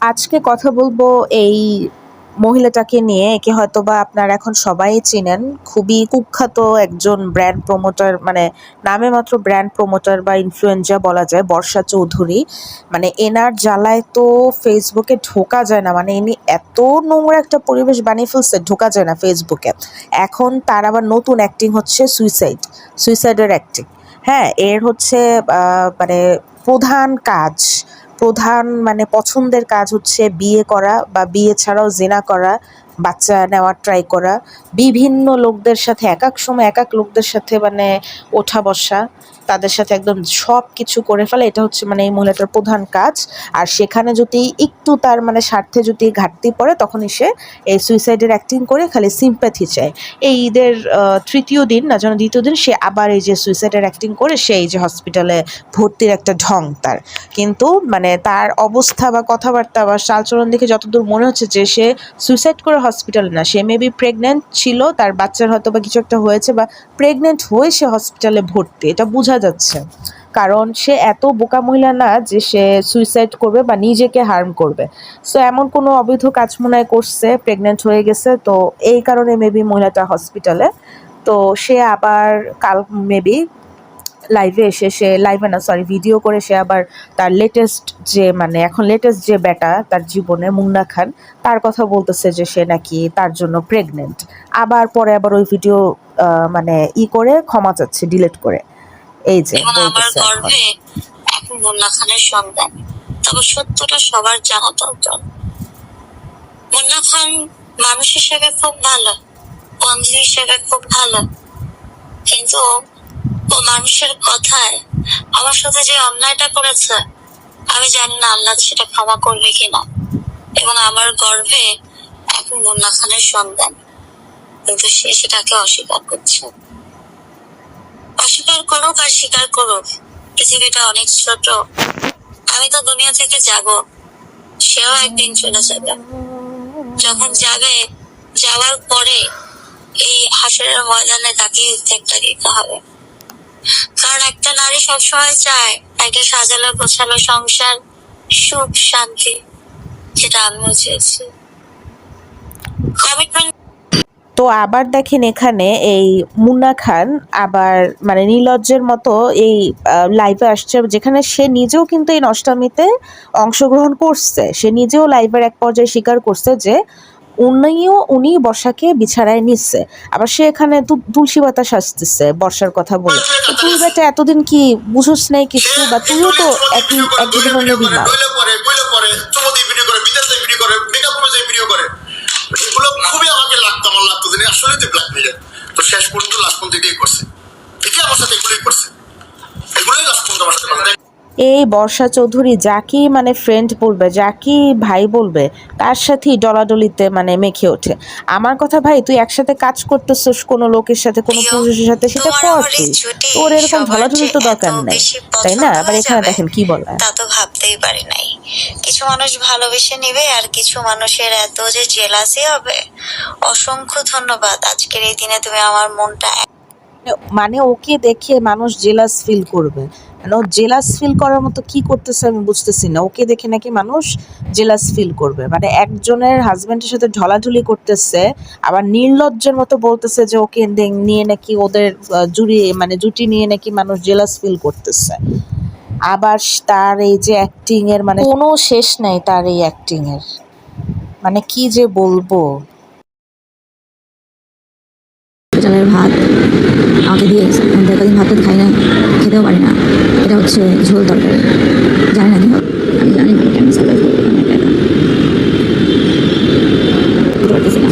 আজকে কথা বলবো এই মহিলাটাকে নিয়ে। একে হয়তোবা আপনারা এখন সবাই চিনেন। খুবই কুখ্যাত একজন ব্র্যান্ড প্রমোটার, মানে নামে মাত্র ব্র্যান্ড প্রমোটার বা ইনফ্লুয়েন্সার বলা যায়, বর্ষা চৌধুরী। মানে এনার জ্বালায় তো ফেসবুকে ঢোকা যায় না, মানে ইনি এত নোংরা একটা পরিবেশ বানিয়ে ফেলছে, ঢোকা যায় না ফেসবুকে। এখন তার আবার নতুন অ্যাক্টিং হচ্ছে সুইসাইডের অ্যাক্টিং। হ্যাঁ, এর হচ্ছে মানে প্রধান মানে পছন্দের কাজ হচ্ছে বিয়ে করা বা বিয়ে ছাড়াও জিনা করা, বাচ্চা নেওয়ার ট্রাই করা, বিভিন্ন লোকদের সাথে একেক সময় একেক লোকদের সাথে মানে ওঠা বসা, তাদের সাথে একদম সব কিছু করে ফেলা। এটা হচ্ছে মানে এই মহিলাটার প্রধান কাজ। আর সেখানে যদি একটু তার মানে স্বার্থে যদি ঘাটতি পড়ে, তখনই সে এই সুইসাইডের অ্যাক্টিং করে খালি সিম্প্যাথি চায়। এই ঈদের তৃতীয় দিন না যেন দ্বিতীয় দিন সে আবার এই যে সুইসাইডের অ্যাক্টিং করে সে এই যে হসপিটালে ভর্তির একটা ঢং তার। কিন্তু মানে তার অবস্থা বা কথাবার্তা বা চালচলন দেখে যতদূর মনে হচ্ছে যে সে সুইসাইড করে হসপিটালে না, সে মেবি প্রেগনেন্ট ছিল, তার বাচ্চার হয়তো বা কিছু একটা হয়েছে, বা প্রেগনেন্ট হয়ে সে হসপিটালে ভর্তি, এটা বোঝা যাচ্ছে। কারণ সে এত বোকা মহিলা না যে সে সুইসাইড করবে বা নিজেকে হার্ম করবে। সো এমন কোনো অবৈধ কাজ মনে হয় করছে, প্রেগনেন্ট হয়ে গেছে, তো এই কারণে মেবি মহিলাটা হসপিটালে। তো সে আবার কাল মেবি লাইভে এসে, সে লাইভে না সরি ভিডিও করে সে আবার তার লেটেস্ট যে মানে এখন লেটেস্ট যে বেটা তার জীবনে মুন্না খান, তার কথা বলতেছে যে সে নাকি তার জন্য প্রেগনেন্ট। আবার পরে আবার ওই ভিডিও মানে করে ক্ষমা চাচ্ছে ডিলিট করে। এই যে আমার গর্ভে এখন মুন্না খানের সন্তান। তবে সত্যটা সবার জানা দরকার। মুন্না খান মানুষ হিসেবে খুব ভালো, বন্ধু হিসেবে খুব ভালো, কিন্তু ও মানুষের কথায় আমার সাথে যে অন্যায়টা করেছে, আমি জানি না আল্লাহ সেটা ক্ষমা করবে কিনা। এবং আমার গর্ভে এখন মুন্না খানের সন্তান, কিন্তু সে সেটাকে অস্বীকার করছে। অস্বীকার করুক আর স্বীকার করুক, পৃথিবীটা অনেক ছোট। আমি তো দুনিয়া থেকে যাব, সেও একদিন চলে যাবে। যখন যাবে, যাওয়ার পরে এই হাসরের ময়দানে তাকে ত্যাগটা দিতে হবে। কারণ একটা নারী সবসময় চায় একটা সাজালো গোছালো সংসার, সুখ শান্তি, যেটা আমিও চেয়েছি। কমিটমেন্ট। তো আবার দেখেন এখানে এই মুন্না খান আবার মানে নির্লজ্জের মতো এই লাইভে আসছে, যেখানে সে নিজেও কিন্তু এই নষ্টামিতে অংশগ্রহণ করছে। সে নিজেও লাইভের এক পর্যায়ে স্বীকার করছে যে উনি বর্ষাকে বিছানায় নিচ্ছে। আবার সে এখানে তুলসী পাতা সাজতেছে বর্ষার কথা বলে। তো তুই বেটা এতদিন কি বুঝোস নাই কিছু, বা তুইও তো এক ধরনের বিমার। এগুলো খুবই আমাকে আমার লাগতো যে আসলে তো ব্ল্যাকমেইল। তো শেষ পর্যন্ত লাস্ট পর্যন্ত এটাই করছে, ঠিকই আমার সাথে এগুলোই করছে, এগুলোই লাস্ট পর্যন্ত আমার সাথে। এই বর্ষা চৌধুরী যাকেই মানে ফ্রেন্ড বলবে, যাকেই ভাই বলবে, তার সাথেই ডলাডলিতে মানে মেখে ওঠে। আমার কথা ভাই, তুই একসাথে কাজ করতেছিস কোনো লোকের সাথে, কোনো পুরুষের সাথে, সেটা কর তুই, তোর এরকম ঢলাঢলির তো দরকার নেই, তাই না? আবার এখানে দেখেন কি বলে। তা তো ভাবতেই পারি নাই কিছু মানুষ ভালোবেসে নিবে আর কিছু মানুষের এত যে জেলাসি হবে। অসংখ্য ধন্যবাদ, আজকের এই দিনে তুমি আমার মনটা মানে ওকে দেখে মানুষ জেলাস ফিল করবে, মানে ও জেলাস ফিল করার মতো কি করতেছে আমি বুঝতেছি না। ওকে দেখে নাকি মানুষ জেলাস ফিল করবে, মানে একজনের হাজবেন্ডের সাথে ঢলাঢলি করতেছে, আবার নির্লজ্জের মতো বলতেছে যে ওকে নিয়ে নাকি ওদের জুটি নিয়ে নাকি মানুষ জেলাস ফিল করতেছে। আবার তার এই যে অ্যাক্টিং এর মানে কোনো শেষ নাই, তার এই অ্যাক্টিং এর মানে কি যে বলবো। চালের ভাত আমাকে দিয়ে আমি কদিন ভাত খাই না, খেতেও পারি না। এটা হচ্ছে ঝোল তরকারি, জানি না কি হবে, আমি জানি না কেন সার্ভাইভ করবো পারতেছি না,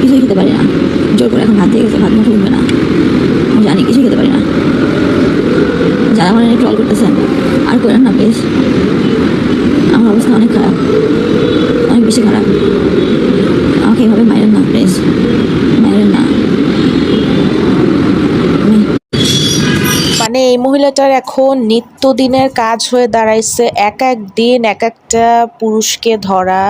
কিছুই খেতে পারি না। জোর করে এখন ভাত দিয়ে গেছে, ভাত মুখে উঠবে না, আমি জানি কিছুই খেতে পারি না। যারা আমার ট্রল করতেছেন আর করেন না প্লিজ, আমার অবস্থা অনেক খারাপ, অনেক বেশি খারাপ। আমাকে এইভাবে মারেন না প্লিজ, মারেন না। মানে এই মহিলাটার এখন নিত্যদিনের কাজ হয়ে দাঁড়াইছে এক এক দিন এক একটা পুরুষকে ধরা,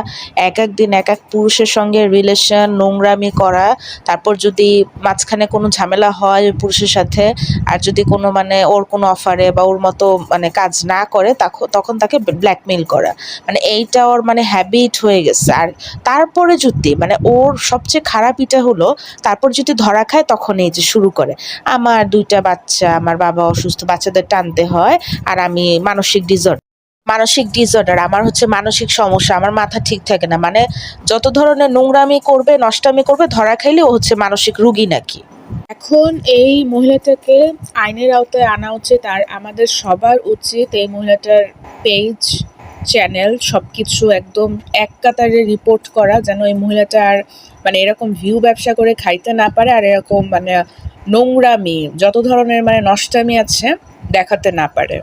এক এক দিন এক এক পুরুষের সঙ্গে রিলেশন নোংরামি করা। তারপর যদি মাঝখানে কোনো ঝামেলা হয় ওই পুরুষের সাথে, আর যদি কোনো মানে ওর কোনো অফারে বা ওর মতো মানে কাজ না করে তখন তাকে ব্ল্যাকমেইল করা। মানে এইটা ওর মানে হ্যাবিট হয়ে গেছে। আর তারপরে যদি মানে ওর সবচেয়ে খারাপ এটা হলো, তারপর যদি ধরা খায় তখন এই যে শুরু করে, আমার 2টা বাচ্চা, আমার বাবা অসুস্থ, বাচ্চাদের টানতে হয়, আর আমি মানসিক ডিসঅর্ডার, আমার হচ্ছে মানসিক সমস্যা, আমার মাথা ঠিক থাকে না। মানে যত ধরনের নোংরামি করবে, নষ্টামি করবে, ধরা খাইলে ও হচ্ছে মানসিক রুগী নাকি। এখন এই মহিলাটাকে আইনের আওতায় আনা উচিত, আর আমাদের সবার উচিত এই মহিলাটার পেজ, চ্যানেল সবকিছু একদম এক কাতারে রিপোর্ট করা, যেন এই মহিলাটা আর মানে এরকম ভিউ ব্যবসা করে খাইতে না পারে, আর এরকম মানে নোংরামি যত ধরনের মানে নষ্টামি আছে দেখাতে না পারে।